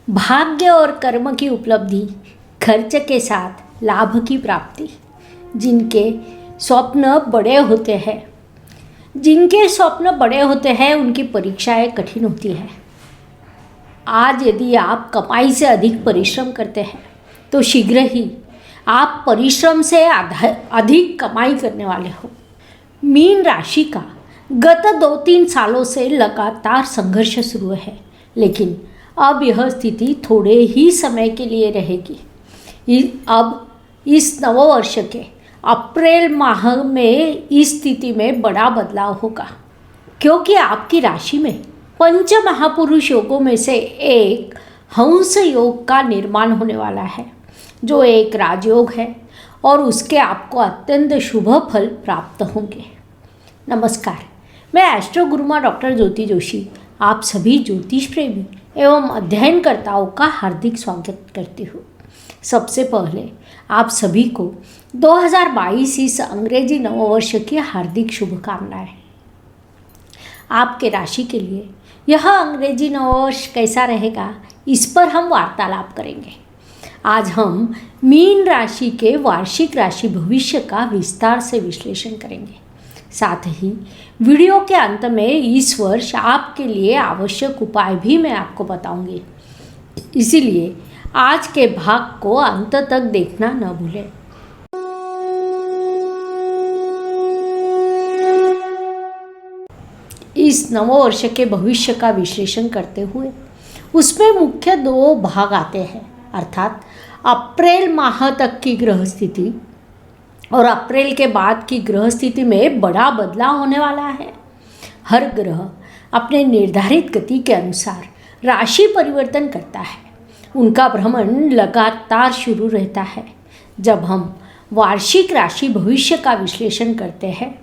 भाग्य और कर्म की उपलब्धि, खर्च के साथ लाभ की प्राप्ति। जिनके स्वप्न बड़े होते हैं उनकी परीक्षाएं कठिन होती हैं। आज यदि आप कमाई से अधिक परिश्रम करते हैं तो शीघ्र ही आप परिश्रम से अधिक कमाई करने वाले हो। मीन राशि का गत 2-3 सालों से लगातार संघर्ष शुरू है, लेकिन अब यह स्थिति थोड़े ही समय के लिए रहेगी। अब इस नववर्ष के अप्रैल माह में इस स्थिति में बड़ा बदलाव होगा, क्योंकि आपकी राशि में पंच महापुरुष योगों में से एक हंस योग का निर्माण होने वाला है, जो एक राजयोग है और उसके आपको अत्यंत शुभ फल प्राप्त होंगे। नमस्कार, मैं एस्ट्रो गुरुमा डॉक्टर ज्योति जोशी आप सभी ज्योतिष प्रेमी एवं अध्ययनकर्ताओं का हार्दिक स्वागत करती हूँ। सबसे पहले आप सभी को 2022 इस अंग्रेजी नववर्ष की हार्दिक शुभकामनाएं। आपके राशि के लिए यह अंग्रेजी नववर्ष कैसा रहेगा, इस पर हम वार्तालाप करेंगे। आज हम मीन राशि के वार्षिक राशि भविष्य का विस्तार से विश्लेषण करेंगे। साथ ही वीडियो के अंत में इस वर्ष आपके लिए आवश्यक उपाय भी मैं आपको बताऊंगी, इसीलिए आज के भाग को अंत तक देखना न भूलें। इस नववर्ष के भविष्य का विश्लेषण करते हुए उसमें मुख्य 2 भाग आते हैं, अर्थात अप्रैल माह तक की ग्रह स्थिति और अप्रैल के बाद की ग्रह स्थिति में बड़ा बदलाव होने वाला है। हर ग्रह अपने निर्धारित गति के अनुसार राशि परिवर्तन करता है। उनका भ्रमण लगातार शुरू रहता है। जब हम वार्षिक राशि भविष्य का विश्लेषण करते हैं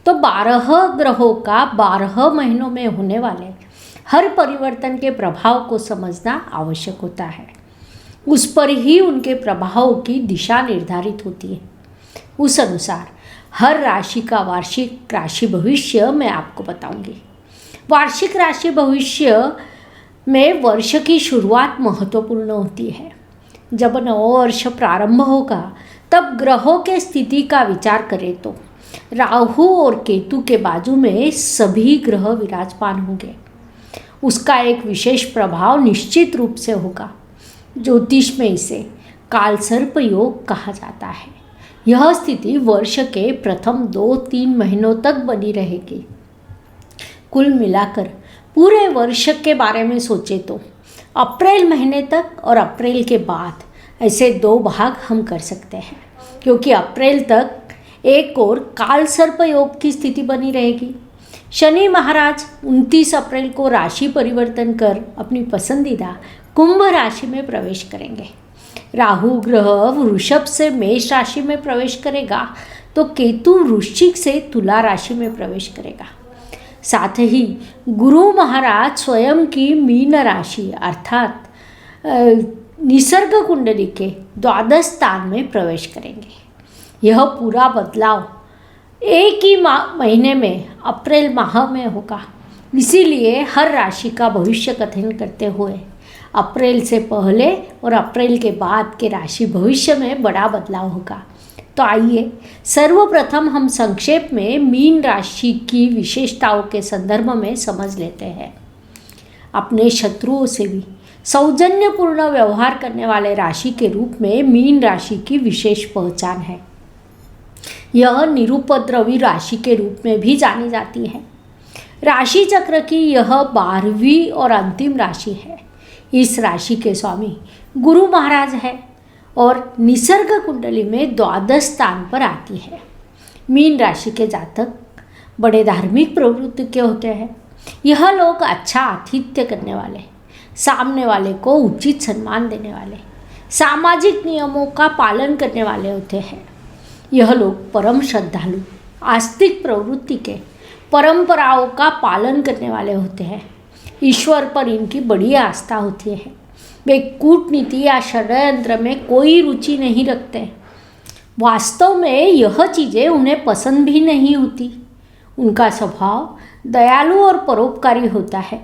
तो 12 ग्रहों का 12 महीनों में होने वाले हर परिवर्तन के प्रभाव को समझना आवश्यक होता है। उस पर ही उनके प्रभाव की दिशा निर्धारित होती है। उस अनुसार हर राशि का वार्षिक राशि भविष्य मैं आपको बताऊंगी। वार्षिक राशि भविष्य में वर्ष की शुरुआत महत्वपूर्ण होती है। जब नववर्ष प्रारंभ होगा तब ग्रहों के स्थिति का विचार करें तो राहु और केतु के बाजू में सभी ग्रह विराजमान होंगे। उसका एक विशेष प्रभाव निश्चित रूप से होगा। ज्योतिष में इसे कालसर्प योग कहा जाता है। यह स्थिति वर्ष के प्रथम 2-3 महीनों तक बनी रहेगी। कुल मिलाकर पूरे वर्ष के बारे में सोचे तो अप्रैल महीने तक और अप्रैल के बाद ऐसे 2 भाग हम कर सकते हैं, क्योंकि अप्रैल तक एक और कालसर्प योग की स्थिति बनी रहेगी। शनि महाराज 29 अप्रैल को राशि परिवर्तन कर अपनी पसंदीदा कुंभ राशि में प्रवेश करेंगे। राहु ग्रह वृषभ से मेष राशि में प्रवेश करेगा तो केतु वृश्चिक से तुला राशि में प्रवेश करेगा। साथ ही गुरु महाराज स्वयं की मीन राशि अर्थात निसर्ग कुंडली के द्वादश स्थान में प्रवेश करेंगे। यह पूरा बदलाव एक ही महीने में अप्रैल माह में होगा। इसीलिए हर राशि का भविष्य कथन करते हुए अप्रैल से पहले और अप्रैल के बाद के राशि भविष्य में बड़ा बदलाव होगा। तो आइए सर्वप्रथम हम संक्षेप में मीन राशि की विशेषताओं के संदर्भ में समझ लेते हैं। अपने शत्रुओं से भी सौजन्यपूर्ण व्यवहार करने वाले राशि के रूप में मीन राशि की विशेष पहचान है। यह निरुपद्रवी राशि के रूप में भी जानी जाती है। राशि चक्र की यह 12वीं और अंतिम राशि है। इस राशि के स्वामी गुरु महाराज है और निसर्ग कुंडली में द्वादश स्थान पर आती है। मीन राशि के जातक बड़े धार्मिक प्रवृत्ति के होते हैं। यह लोग अच्छा आतिथ्य करने वाले, सामने वाले को उचित सम्मान देने वाले, सामाजिक नियमों का पालन करने वाले होते हैं। यह लोग परम श्रद्धालु, आस्तिक प्रवृत्ति के, परंपराओं का पालन करने वाले होते हैं। ईश्वर पर इनकी बड़ी आस्था होती है। वे कूटनीति या षड्यंत्र में कोई रुचि नहीं रखते। वास्तव में यह चीज़ें उन्हें पसंद भी नहीं होती। उनका स्वभाव दयालु और परोपकारी होता है।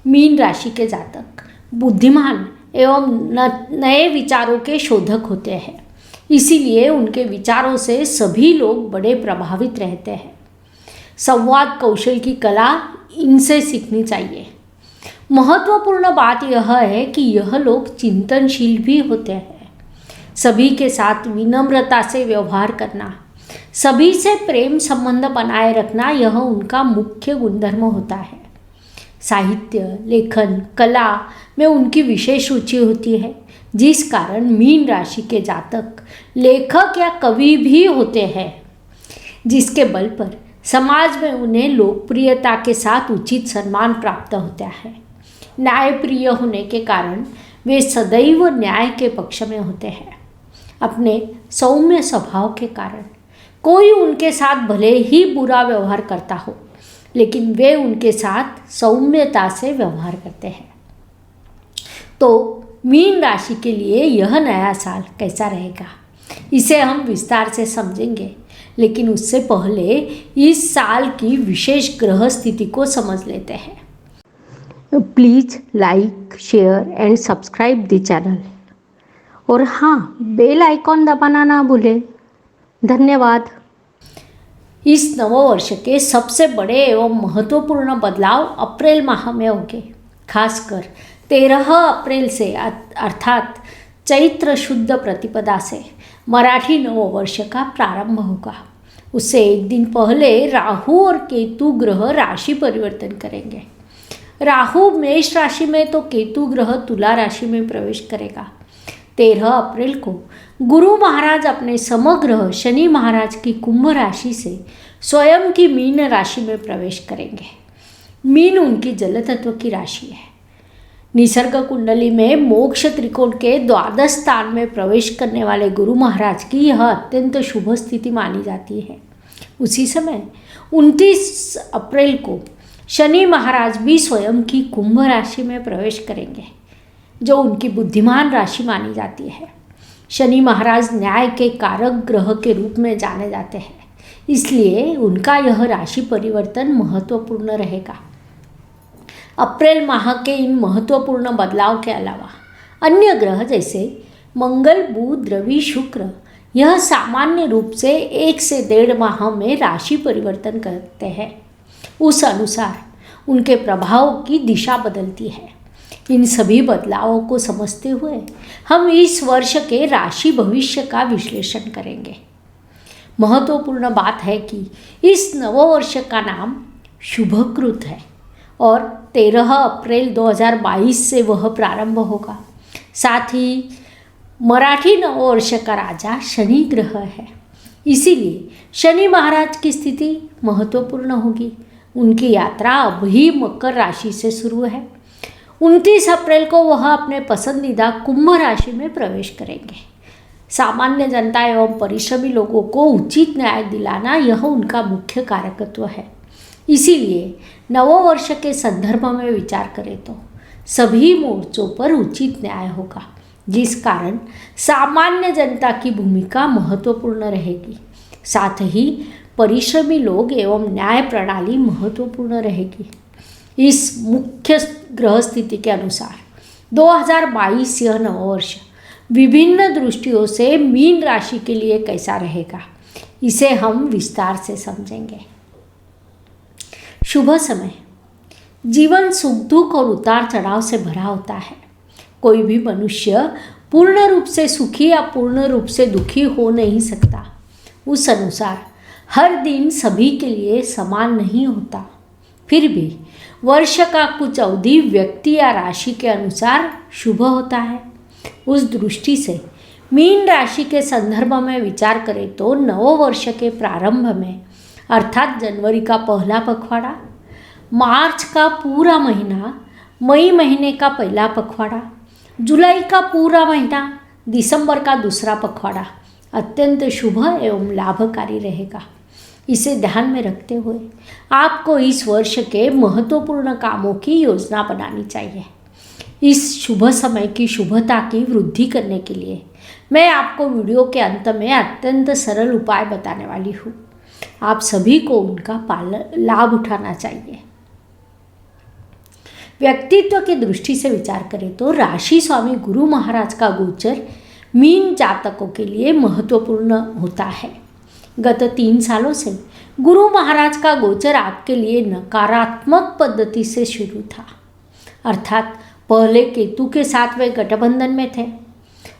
मीन राशि के जातक बुद्धिमान एवं नए विचारों के शोधक होते हैं। इसीलिए उनके विचारों से सभी लोग बड़े प्रभावित रहते हैं। संवाद कौशल की कला इनसे सीखनी चाहिए। महत्वपूर्ण बात यह है कि यह लोग चिंतनशील भी होते हैं। सभी के साथ विनम्रता से व्यवहार करना, सभी से प्रेम संबंध बनाए रखना, यह उनका मुख्य गुणधर्म होता है। साहित्य, लेखन, कला में उनकी विशेष रुचि होती है, जिस कारण मीन राशि के जातक लेखक या कवि भी होते हैं, जिसके बल पर समाज में उन्हें लोकप्रियता के साथ उचित सम्मान प्राप्त होता है। न्यायप्रिय होने के कारण वे सदैव न्याय के पक्ष में होते हैं। अपने सौम्य स्वभाव के कारण कोई उनके साथ भले ही बुरा व्यवहार करता हो, लेकिन वे उनके साथ सौम्यता से व्यवहार करते हैं। तो मीन राशि के लिए यह नया साल कैसा रहेगा, इसे हम विस्तार से समझेंगे, लेकिन उससे पहले इस साल की विशेष ग्रह स्थिति को समझ लेते हैं। Please like, share and subscribe the channel, और हाँ, बेल आइकॉन दबाना ना भूलें। धन्यवाद। इस नववर्ष के सबसे बड़े एवं महत्वपूर्ण बदलाव अप्रैल माह में होंगे। खासकर 13 अप्रैल से अर्थात चैत्र शुद्ध प्रतिपदा से मराठी नववर्ष का प्रारंभ होगा। उससे एक दिन पहले राहु और केतु ग्रह राशि परिवर्तन करेंगे। राहु मेष राशि में तो केतु ग्रह तुला राशि में प्रवेश करेगा। 13 अप्रैल को गुरु महाराज अपने समग्रह शनि महाराज की कुंभ राशि से स्वयं की मीन राशि में प्रवेश करेंगे। मीन उनकी जल तत्व की राशि है। निसर्ग कुंडली में मोक्ष त्रिकोण के द्वादश स्थान में प्रवेश करने वाले गुरु महाराज की यह अत्यंत शुभ स्थिति मानी जाती है। उसी समय 29 अप्रैल को शनि महाराज भी स्वयं की कुंभ राशि में प्रवेश करेंगे, जो उनकी बुद्धिमान राशि मानी जाती है। शनि महाराज न्याय के कारक ग्रह के रूप में जाने जाते हैं, इसलिए उनका यह राशि परिवर्तन महत्वपूर्ण रहेगा। अप्रैल माह के इन महत्वपूर्ण बदलाव के अलावा अन्य ग्रह जैसे मंगल, बुध, रवि, शुक्र यह सामान्य रूप से 1 से 1.5 माह में राशि परिवर्तन करते हैं। उस अनुसार उनके प्रभाव की दिशा बदलती है। इन सभी बदलावों को समझते हुए हम इस वर्ष के राशि भविष्य का विश्लेषण करेंगे। महत्वपूर्ण बात है कि इस नववर्ष का नाम शुभकृत है और 13 अप्रैल 2022 से वह प्रारंभ होगा। साथ ही मराठी नववर्ष का राजा शनि ग्रह है, इसीलिए शनि महाराज की स्थिति महत्वपूर्ण होगी। उनकी यात्रा अभी मकर राशि से शुरू है। 29 अप्रैल को वह अपने पसंदीदा कुंभ राशि में प्रवेश करेंगे। सामान्य जनता एवं परिश्रमी लोगों को उचित न्याय दिलाना यह उनका मुख्य कारकत्व है। इसीलिए नववर्ष के संदर्भ में विचार करें तो सभी मोर्चों पर उचित न्याय होगा, जिस कारण सामान्य जनता की भूमिका महत्वपूर्ण रहेगी। साथ ही परिश्रमी लोग एवं न्याय प्रणाली महत्वपूर्ण रहेगी। इस मुख्य ग्रह स्थिति के अनुसार 2022 यह नववर्ष विभिन्न दृष्टियों से मीन राशि के लिए कैसा रहेगा, इसे हम विस्तार से समझेंगे। शुभ समय। जीवन सुख दुख और उतार चढ़ाव से भरा होता है। कोई भी मनुष्य पूर्ण रूप से सुखी या पूर्ण रूप से दुखी हो नहीं सकता। उस अनुसार हर दिन सभी के लिए समान नहीं होता। फिर भी वर्ष का कुछ अवधि व्यक्ति या राशि के अनुसार शुभ होता है। उस दृष्टि से मीन राशि के संदर्भ में विचार करें तो नव वर्ष के प्रारंभ में अर्थात जनवरी का पहला पखवाड़ा, मार्च का पूरा महीना, मई महीने का पहला पखवाड़ा, जुलाई का पूरा महीना, दिसंबर का दूसरा पखवाड़ा अत्यंत शुभ एवं लाभकारी रहेगा। इसे ध्यान में रखते हुए आपको इस वर्ष के महत्वपूर्ण कामों की योजना बनानी चाहिए। इस शुभ समय की शुभता की वृद्धि करने के लिए मैं आपको वीडियो के अंत में अत्यंत सरल उपाय बताने वाली हूँ। आप सभी को उनका लाभ उठाना चाहिए। व्यक्तित्व की दृष्टि से विचार करें तो राशि स्वामी गुरु महाराज का गोचर मीन जातकों के लिए महत्वपूर्ण होता है। गत 3 सालों से गुरु महाराज का गोचर आपके लिए नकारात्मक पद्धति से शुरू था, अर्थात पहले केतु के साथ वे गठबंधन में थे,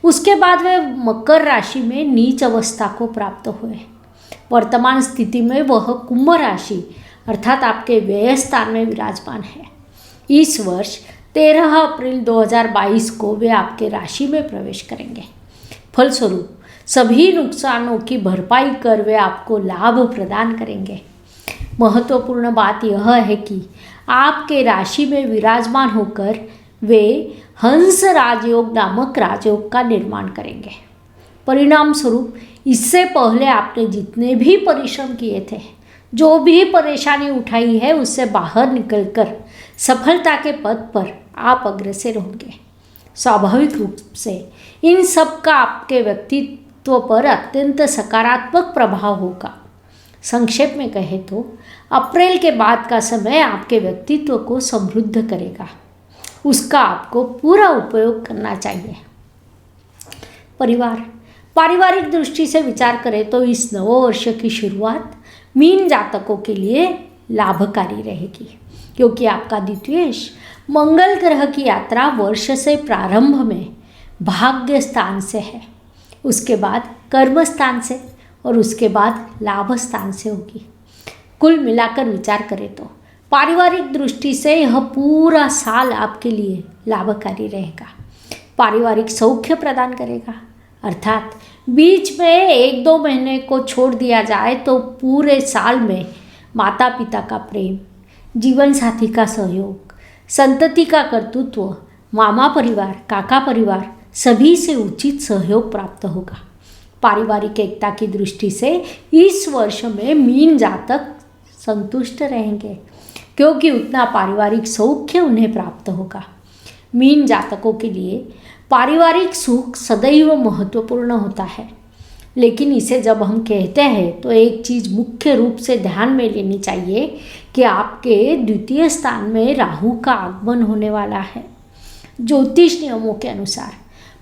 उसके बाद वे मकर राशि में नीच अवस्था को प्राप्त हुए। वर्तमान स्थिति में वह कुंभ राशि अर्थात आपके व्यय स्थान में विराजमान है। इस वर्ष 13 अप्रैल 2022 को वे आपके राशि में प्रवेश करेंगे। फलस्वरूप सभी नुकसानों की भरपाई कर वे आपको लाभ प्रदान करेंगे। महत्वपूर्ण बात यह है कि आपके राशि में विराजमान होकर वे हंस राजयोग नामक राजयोग का निर्माण करेंगे। परिणाम स्वरूप इससे पहले आपने जितने भी परिश्रम किए थे, जो भी परेशानी उठाई है, उससे बाहर निकलकर सफलता के पथ पर आप अग्रसर होंगे। स्वाभाविक रूप से इन सब का आपके व्यक्तित्व पर अत्यंत सकारात्मक प्रभाव होगा। संक्षेप में कहें तो अप्रैल के बाद का समय आपके व्यक्तित्व को समृद्ध करेगा, उसका आपको पूरा उपयोग करना चाहिए। पारिवारिक दृष्टि से विचार करें तो इस नववर्ष की शुरुआत मीन जातकों के लिए लाभकारी रहेगी, क्योंकि आपका द्वितीयेश मंगल ग्रह की यात्रा वर्ष से प्रारंभ में भाग्य स्थान से है, उसके बाद कर्म स्थान से और उसके बाद लाभ स्थान से होगी। कुल मिलाकर विचार करें तो पारिवारिक दृष्टि से यह पूरा साल आपके लिए लाभकारी रहेगा। पारिवारिक सौख्य प्रदान करेगा, अर्थात बीच में 1-2 महीने को छोड़ दिया जाए तो पूरे साल में माता पिता का प्रेम, जीवन साथी का सहयोग, संतति का कर्तृत्व, मामा परिवार, काका परिवार सभी से उचित सहयोग प्राप्त होगा। पारिवारिक एकता की दृष्टि से इस वर्ष में मीन जातक संतुष्ट रहेंगे, क्योंकि उतना पारिवारिक सौख्य उन्हें प्राप्त होगा। मीन जातकों के लिए पारिवारिक सुख सदैव महत्वपूर्ण होता है, लेकिन इसे जब हम कहते हैं तो एक चीज़ मुख्य रूप से ध्यान में लेनी चाहिए कि आपके द्वितीय स्थान में राहु का आगमन होने वाला है। ज्योतिष नियमों के अनुसार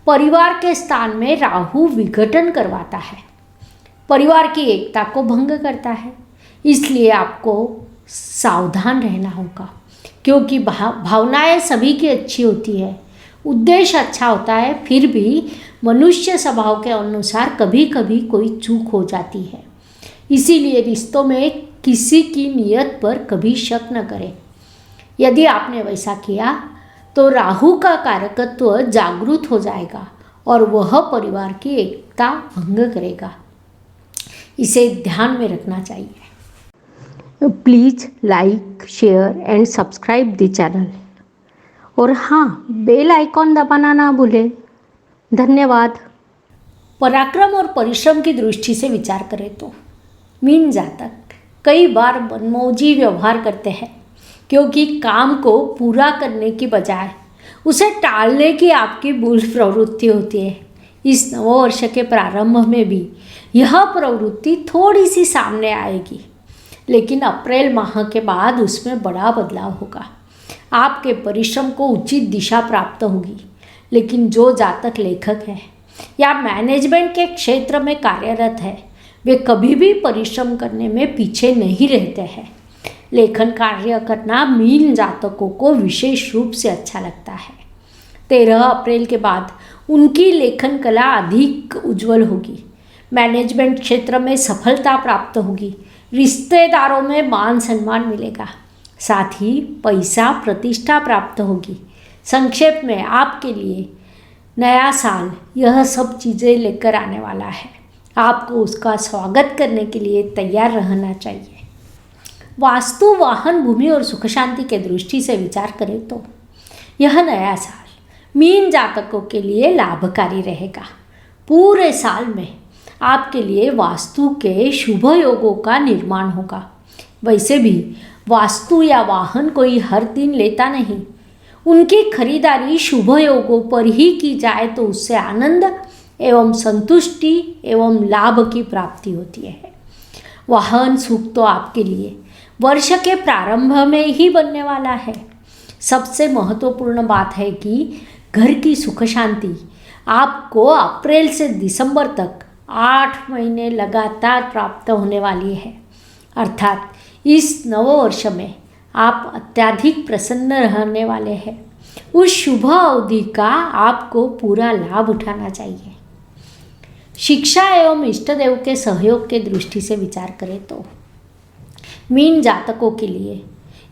परिवार के स्थान में राहु विघटन करवाता है, परिवार की एकता को भंग करता है। इसलिए आपको सावधान रहना होगा, क्योंकि भावनाएं सभी की अच्छी होती है, उद्देश्य अच्छा होता है, फिर भी मनुष्य स्वभाव के अनुसार कभी कभी कोई चूक हो जाती है। इसीलिए रिश्तों में किसी की नीयत पर कभी शक न करें। यदि आपने वैसा किया तो राहु का कारकत्व जागृत हो जाएगा और वह परिवार की एकता भंग करेगा। इसे ध्यान में रखना चाहिए। Please like, share and subscribe the channel, और हाँ, बेल आइकॉन दबाना ना भूलें। धन्यवाद। पराक्रम और परिश्रम की दृष्टि से विचार करें तो मीन जातक कई बार मनमौजी व्यवहार करते हैं, क्योंकि काम को पूरा करने की बजाय उसे टालने की आपकी मूल प्रवृत्ति होती है। इस नववर्ष के प्रारंभ में भी यह प्रवृत्ति थोड़ी सी सामने आएगी, लेकिन अप्रैल माह के बाद उसमें बड़ा बदलाव होगा। आपके परिश्रम को उचित दिशा प्राप्त होगी। लेकिन जो जातक लेखक है या मैनेजमेंट के क्षेत्र में कार्यरत है, वे कभी भी परिश्रम करने में पीछे नहीं रहते हैं। लेखन कार्य करना मीन जातकों को विशेष रूप से अच्छा लगता है। 13 अप्रैल के बाद उनकी लेखन कला अधिक उज्जवल होगी। मैनेजमेंट क्षेत्र में सफलता प्राप्त होगी, रिश्तेदारों में मान सम्मान मिलेगा, साथ ही पैसा प्रतिष्ठा प्राप्त होगी। संक्षेप में आपके लिए नया साल यह सब चीज़ें लेकर आने वाला है। आपको उसका स्वागत करने के लिए तैयार रहना चाहिए। वास्तु, वाहन, भूमि और सुख शांति के दृष्टि से विचार करें तो यह नया साल मीन जातकों के लिए लाभकारी रहेगा। पूरे साल में आपके लिए वास्तु के शुभ योगों का निर्माण होगा। वैसे भी वास्तु या वाहन कोई हर दिन लेता नहीं, उनकी खरीदारी शुभ योगों पर ही की जाए तो उससे आनंद एवं संतुष्टि एवं लाभ की प्राप्ति होती है। वाहन सुख तो आपके लिए वर्ष के प्रारंभ में ही बनने वाला है। सबसे महत्वपूर्ण बात है कि घर की सुख शांति आपको अप्रैल से दिसंबर तक 8 महीने लगातार प्राप्त होने वाली है। अर्थात इस नववर्ष में आप अत्यधिक प्रसन्न रहने वाले हैं। उस शुभ अवधि का आपको पूरा लाभ उठाना चाहिए। शिक्षा एवं इष्ट देव के सहयोग के दृष्टि से विचार करें तो मीन जातकों के लिए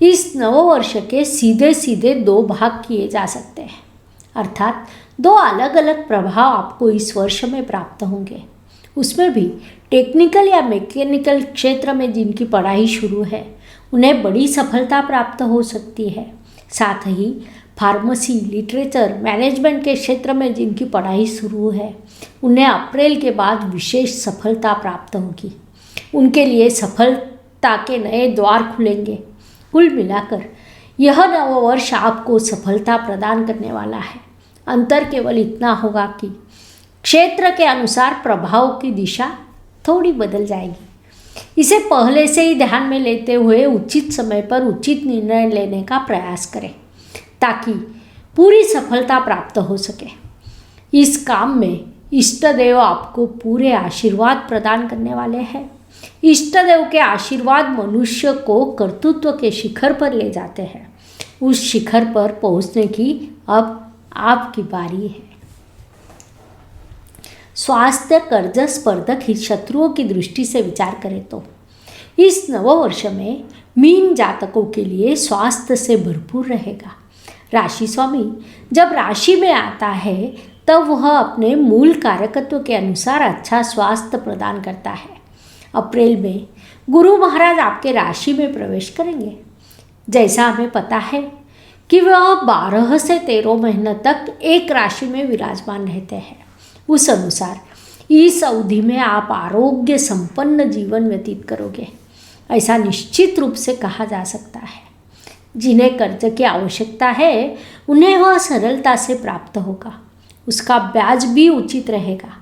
इस नववर्ष के सीधे सीधे 2 भाग किए जा सकते हैं। अर्थात 2 अलग अलग प्रभाव आपको इस वर्ष में प्राप्त होंगे। उसमें भी टेक्निकल या मैकेनिकल क्षेत्र में जिनकी पढ़ाई शुरू है उन्हें बड़ी सफलता प्राप्त हो सकती है। साथ ही फार्मेसी, लिटरेचर, मैनेजमेंट के क्षेत्र में जिनकी पढ़ाई शुरू है उन्हें अप्रैल के बाद विशेष सफलता प्राप्त होगी। उनके लिए सफलता के नए द्वार खुलेंगे। कुल मिलाकर यह नववर्ष आपको सफलता प्रदान करने वाला है। अंतर केवल इतना होगा कि क्षेत्र के अनुसार प्रभाव की दिशा थोड़ी बदल जाएगी। इसे पहले से ही ध्यान में लेते हुए उचित समय पर उचित निर्णय लेने का प्रयास करें ताकि पूरी सफलता प्राप्त हो सके। इस काम में इष्ट देव आपको पूरे आशीर्वाद प्रदान करने वाले हैं। इष्ट देव के आशीर्वाद मनुष्य को कर्तृत्व के शिखर पर ले जाते हैं। उस शिखर पर पहुंचने की अब आपकी बारी है। स्वास्थ्य, कर्ज, स्पर्धक शत्रुओं की दृष्टि से विचार करें तो इस नववर्ष में मीन जातकों के लिए स्वास्थ्य से भरपूर रहेगा। राशि स्वामी जब राशि में आता है तब वह अपने मूल कारकत्व के अनुसार अच्छा स्वास्थ्य प्रदान करता है। अप्रैल में गुरु महाराज आपके राशि में प्रवेश करेंगे। जैसा हमें पता है कि वह 12 से 13 महीने तक एक राशि में विराजमान रहते हैं। उस अनुसार इस अवधि में आप आरोग्य संपन्न जीवन व्यतीत करोगे, ऐसा निश्चित रूप से कहा जा सकता है। जिन्हें कर्ज की आवश्यकता है उन्हें वह सरलता से प्राप्त होगा। उसका ब्याज भी उचित रहेगा,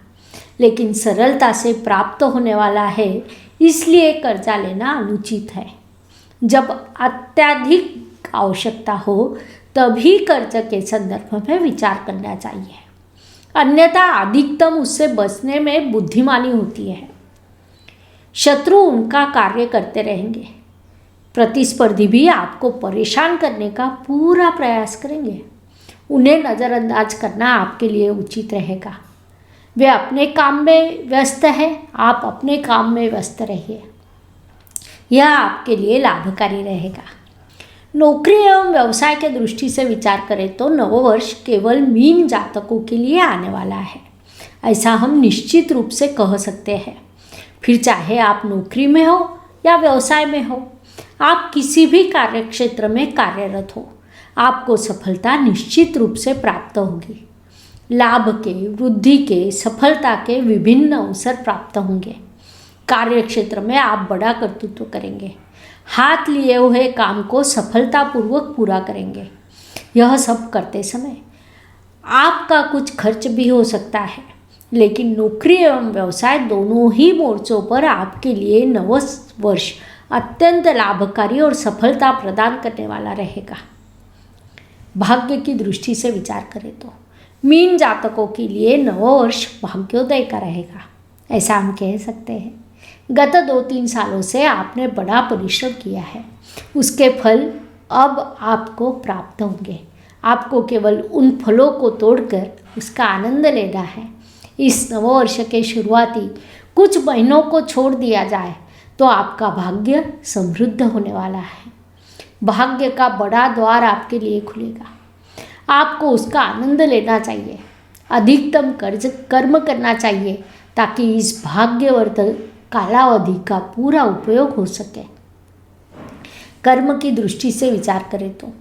लेकिन सरलता से प्राप्त होने वाला है इसलिए कर्जा लेना अनुचित है। जब अत्यधिक आवश्यकता हो तभी कर्ज के संदर्भ में विचार करना चाहिए, अन्यथा अधिकतम उससे बचने में बुद्धिमानी होती है। शत्रु उनका कार्य करते रहेंगे। प्रतिस्पर्धी भी आपको परेशान करने का पूरा प्रयास करेंगे। उन्हें नज़रअंदाज करना आपके लिए उचित रहेगा। वे अपने काम में व्यस्त है, आप अपने काम में व्यस्त रहिए। यह आपके लिए लाभकारी रहेगा। नौकरी एवं व्यवसाय के दृष्टि से विचार करें तो नववर्ष केवल मीन जातकों के लिए आने वाला है, ऐसा हम निश्चित रूप से कह सकते हैं। फिर चाहे आप नौकरी में हो या व्यवसाय में हो, आप किसी भी कार्य क्षेत्र में कार्यरत हो, आपको सफलता निश्चित रूप से प्राप्त होगी। लाभ के, वृद्धि के, सफलता के विभिन्न अवसर प्राप्त होंगे। कार्य क्षेत्र में आप बड़ा कर्तृत्व करेंगे। हाथ लिए हुए काम को सफलतापूर्वक पूरा करेंगे। यह सब करते समय आपका कुछ खर्च भी हो सकता है, लेकिन नौकरी एवं व्यवसाय दोनों ही मोर्चों पर आपके लिए नववर्ष अत्यंत लाभकारी और सफलता प्रदान करने वाला रहेगा। भाग्य की दृष्टि से विचार करें तो मीन जातकों के लिए नववर्ष भाग्योदय का रहेगा, ऐसा हम कह सकते हैं। गत 2-3 सालों से आपने बड़ा परिश्रम किया है, उसके फल अब आपको प्राप्त होंगे। आपको केवल उन फलों को तोड़कर उसका आनंद लेना है। इस नववर्ष के शुरुआती कुछ महीनों को छोड़ दिया जाए तो आपका भाग्य समृद्ध होने वाला है। भाग्य का बड़ा द्वार आपके लिए खुलेगा। आपको उसका आनंद लेना चाहिए, अधिकतम कर्म करना चाहिए ताकि इस भाग्यवर्धक कालावधि का पूरा उपयोग हो सके। कर्म की दृष्टि से विचार करें तो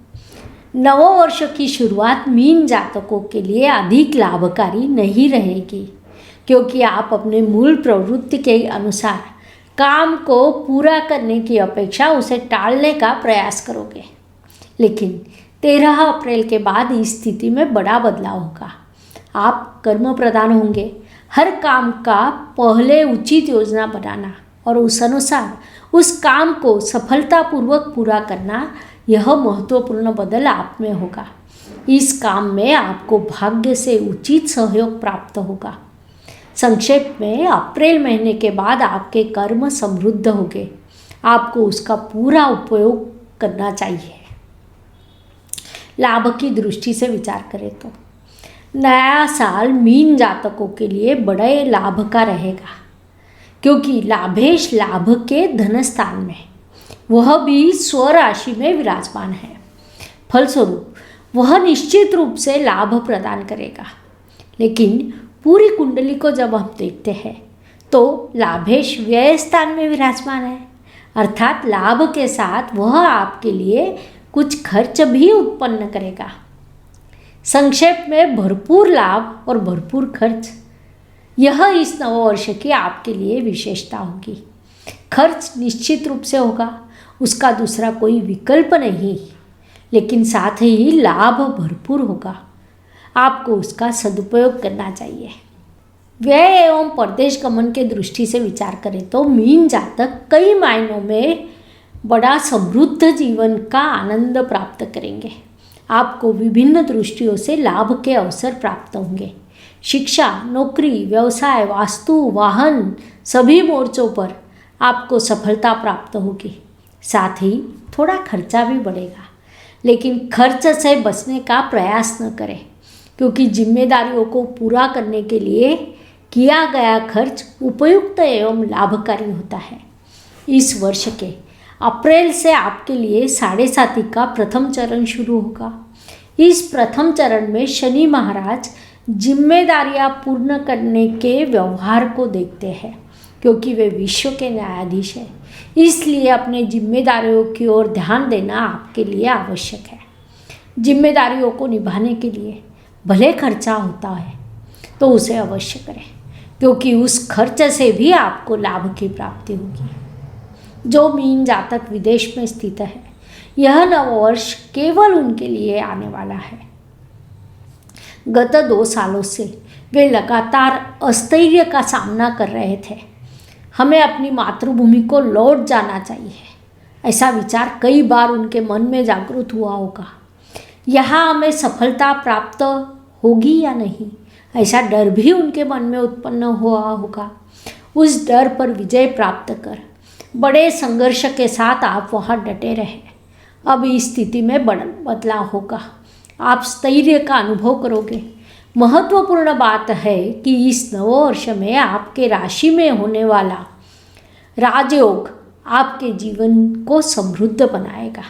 नववर्ष की शुरुआत मीन जातकों के लिए अधिक लाभकारी नहीं रहेगी, क्योंकि आप अपने मूल प्रवृत्ति के अनुसार काम को पूरा करने की अपेक्षा उसे टालने का प्रयास करोगे। लेकिन 13 अप्रैल के बाद इस स्थिति में बड़ा बदलाव होगा। आप कर्म प्रधान होंगे। हर काम का पहले उचित योजना बनाना और उस अनुसार उस काम को सफलतापूर्वक पूरा करना, यह महत्वपूर्ण बदल आप में होगा। इस काम में आपको भाग्य से उचित सहयोग प्राप्त होगा। संक्षेप में, अप्रैल महीने के बाद आपके कर्म समृद्ध होंगे। आपको उसका पूरा उपयोग करना चाहिए। लाभ की दृष्टि से विचार करें तो नया साल मीन जातकों के लिए बड़े लाभ का रहेगा, क्योंकि लाभेश लाभ के धन स्थान में, वह भी स्वराशि में विराजमान है। फलस्वरूप वह निश्चित रूप से लाभ प्रदान करेगा। लेकिन पूरी कुंडली को जब हम देखते हैं तो लाभेश व्यय स्थान में विराजमान है, अर्थात लाभ के साथ वह आपके लिए कुछ खर्च भी उत्पन्न करेगा। संक्षेप में, भरपूर लाभ और भरपूर खर्च, यह इस नववर्ष की आपके लिए विशेषता होगी। खर्च निश्चित रूप से होगा, उसका दूसरा कोई विकल्प नहीं, लेकिन साथ ही लाभ भरपूर होगा। आपको उसका सदुपयोग करना चाहिए। व्यय एवं परदेश गमन के दृष्टि से विचार करें तो मीन जातक कई मायनों में बड़ा समृद्ध जीवन का आनंद प्राप्त करेंगे। आपको विभिन्न दृष्टियों से लाभ के अवसर प्राप्त होंगे। शिक्षा, नौकरी, व्यवसाय, वास्तु, वाहन, सभी मोर्चों पर आपको सफलता प्राप्त होगी। साथ ही थोड़ा खर्चा भी बढ़ेगा, लेकिन खर्च से बचने का प्रयास न करें, क्योंकि जिम्मेदारियों को पूरा करने के लिए किया गया खर्च उपयुक्त एवं लाभकारी होता है। इस वर्ष के अप्रैल से आपके लिए साढ़े साथी का प्रथम चरण शुरू होगा। इस प्रथम चरण में शनि महाराज जिम्मेदारियां पूर्ण करने के व्यवहार को देखते हैं, क्योंकि वे विश्व के न्यायाधीश हैं। इसलिए अपने जिम्मेदारियों की ओर ध्यान देना आपके लिए आवश्यक है। जिम्मेदारियों को निभाने के लिए भले खर्चा होता है तो उसे अवश्य करें, क्योंकि उस खर्च से भी आपको लाभ की प्राप्ति होगी। जो मीन जातक विदेश में स्थित है, यह नववर्ष केवल उनके लिए आने वाला है। गत 2 सालों से वे लगातार अस्थैर्य का सामना कर रहे थे। हमें अपनी मातृभूमि को लौट जाना चाहिए, ऐसा विचार कई बार उनके मन में जागृत हुआ होगा। यहाँ हमें सफलता प्राप्त होगी या नहीं, ऐसा डर भी उनके मन में उत्पन्न हुआ होगा। उस डर पर विजय प्राप्त कर बड़े संघर्ष के साथ आप वहाँ डटे रहे। अब इस स्थिति में बदलाव होगा, आप स्थैर्य का अनुभव करोगे। महत्वपूर्ण बात है कि इस नववर्ष में आपके राशि में होने वाला राजयोग आपके जीवन को समृद्ध बनाएगा।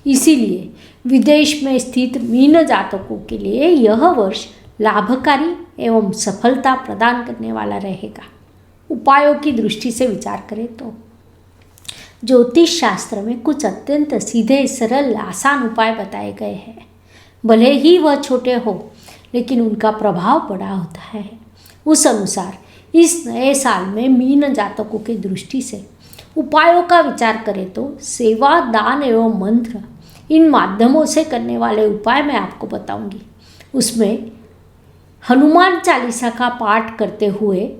इसीलिए विदेश में स्थित मीन जातकों के लिए यह वर्ष लाभकारी एवं सफलता प्रदान करने वाला रहेगा। उपायों की दृष्टि से विचार करें तो ज्योतिष शास्त्र में कुछ अत्यंत सीधे, सरल, आसान उपाय बताए गए हैं। भले ही वह छोटे हो, लेकिन उनका प्रभाव बड़ा होता है। उस अनुसार इस नए साल में मीन जातकों की दृष्टि से उपायों का विचार करें तो सेवा, दान एवं मंत्र, इन माध्यमों से करने वाले उपाय मैं आपको बताऊंगी। उसमें हनुमान चालीसा का पाठ करते हुए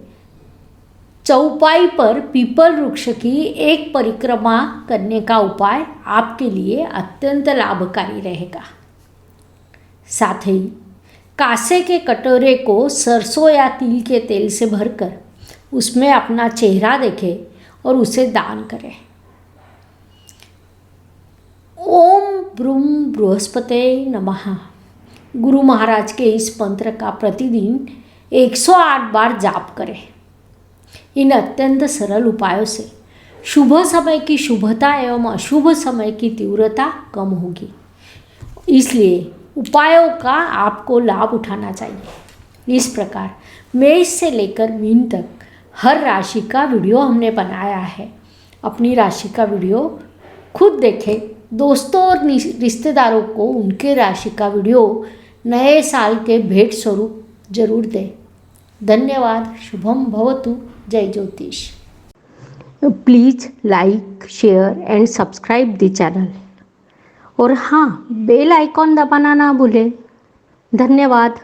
चौपाई पर पीपल वृक्ष की एक परिक्रमा करने का उपाय आपके लिए अत्यंत लाभकारी रहेगा। साथ ही कांसे के कटोरे को सरसों या तिल के तेल से भरकर उसमें अपना चेहरा देखें और उसे दान करें। ओम ब्रूम बृहस्पते नमः गुरु महाराज के इस मंत्र का प्रतिदिन 108 बार जाप करें। इन अत्यंत सरल उपायों से शुभ समय की शुभता एवं अशुभ समय की तीव्रता कम होगी। इसलिए उपायों का आपको लाभ उठाना चाहिए। इस प्रकार मेष से लेकर मीन तक हर राशि का वीडियो हमने बनाया है। अपनी राशि का वीडियो खुद देखें, दोस्तों और रिश्तेदारों को उनके राशि का वीडियो नए साल के भेंट स्वरूप जरूर दें। धन्यवाद। शुभम भवतु। जय ज्योतिष। Please like, share and subscribe the channel. और हाँ, बेल आइकॉन दबाना ना भूलें। धन्यवाद।